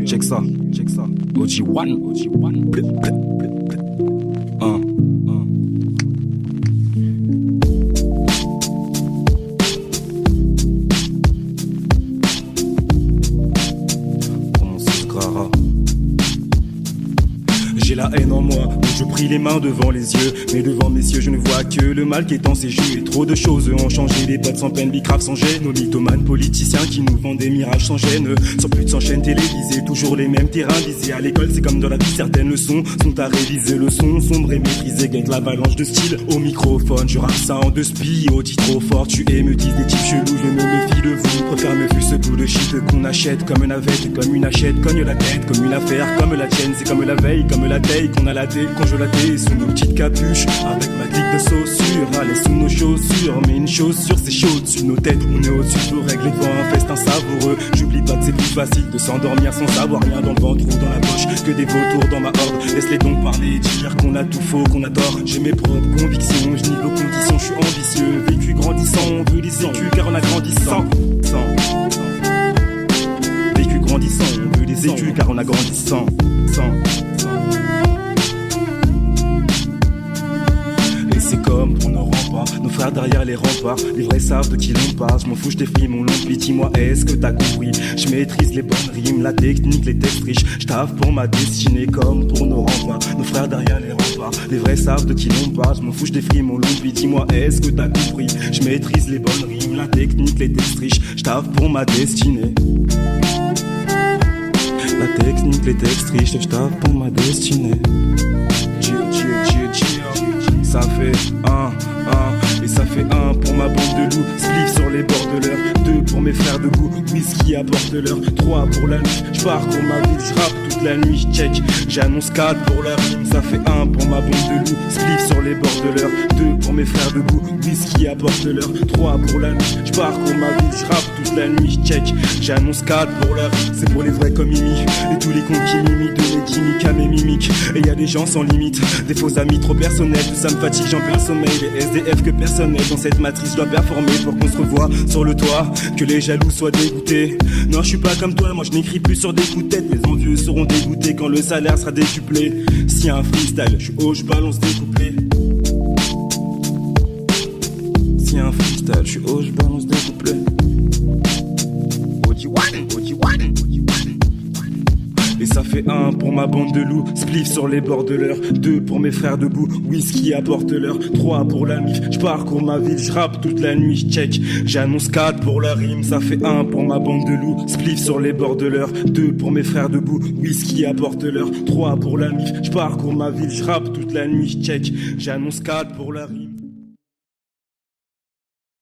Check ça. OG1. Blip. J'ai la haine en moi, donc je prie les mains devant les yeux. Mais devant mes cieux, je ne vois que le mal qui est en ses jus. Et trop de choses ont changé, les potes sans peine, bicrave sans gêne. Nos mythomanes politiciens qui nous vendent des mirages sans gêne. Sur plus de 100 chaînes télévisées, toujours les mêmes terrains visés. À l'école, c'est comme dans la vie, certaines leçons sont à réviser. Le son sombre et maîtrisé, guette l'avalanche de style. Au microphone, je rappe ça en deux spies. Oh, dis trop fort, tu es, me disent des types chelous. Je me méfie de vous, préfère me fuir ce bout de shit qu'on achète comme une navette, comme une achète, cogne la tête, comme une affaire, comme la tienne. C'est comme la veille, comme la taille qu'on a la décongelaté sous nos petites capuches avec ma clique de saussure. Allez sous nos chaussures, mais une chaussure c'est chaud dessus nos têtes. On est au-dessus de vos règles devant un festin savoureux. J'oublie pas que c'est plus facile de s'endormir sans savoir rien dans le ventre ou dans la poche que des vautours dans ma horde. Laisse-les donc parler, dire qu'on a tout faux, qu'on a tort. J'ai mes propres convictions, je nie vos conditions, je suis ambitieux. Vécu grandissant, on veut les écus car on a grandissant. Vécu grandissant, on veut les écus car on a grandissant. C'est comme pour nos remparts, nos frères derrière les remparts. Les vrais savent de qui l'on parle. Je m'en fous, je t'effraie mon long dis-moi, est-ce que t'as compris? Je maîtrise les bonnes rimes, la technique, les textes riches. Je taffe pour ma destinée comme pour nos remparts. Nos frères derrière les remparts, les vrais savent de qui l'on parle. Je m'en fous, je t'effraie mon long dis-moi, est-ce que t'as compris? Je maîtrise les bonnes rimes, la technique, les textes riches. Je taffe pour ma destinée. La technique, les textes riches. Je taffe pour ma destinée. Ça fait un, et ça fait un pour ma bande de loups. Spliff sur les bords de l'heure, 2 pour mes frères debout. Whisky apporte l'heure, 3 pour la nuit. J'parcours ma ville, j'rappe toute la nuit, j'check. J'annonce 4 pour la rime, ça fait 1 pour ma bande de loups. Spliff sur les bords de l'heure, 2 pour mes frères debout. Whisky apporte l'heure, 3 pour la nuit. J'parcours ma ville, j'rappe toute la nuit, j'check. J'annonce 4 pour la rime, c'est pour les vrais comme Mimi. Et tous les cons qui m'imitent, de mes gimmicks à mes mimiques. Et y a des gens sans limite, des faux amis trop personnels. Tout ça me fatigue, j'en perds le sommeil. Les SDF que personnel dans cette matrice, je dois performer pour qu'on se revoie sur le toit. Que les jaloux soient dégoûtés. Non, je suis pas comme toi, moi je n'écris plus sur des coups de tête. Les envieux seront dégoûtés quand le salaire sera décuplé. S'il y a un freestyle, je suis haut, je balance des couplets. S'il y a un freestyle, je suis haut, je balance des couplets. OG1. Et ça fait 1 pour ma bande de loups, spliff sur les bords de l'heure, 2 pour mes frères debout, whisky apporte l'heure, 3 pour la mif, j'parcours ma ville, j'rappe toute la nuit, j'check, j'annonce 4 pour la rime, ça fait 1 pour ma bande de loups, spliff sur les bords de l'heure, 2 pour mes frères debout, whisky apporte l'heure, 3 pour la mif, j'parcours ma ville, j'rappe toute la nuit, j'check, j'annonce 4 pour la rime.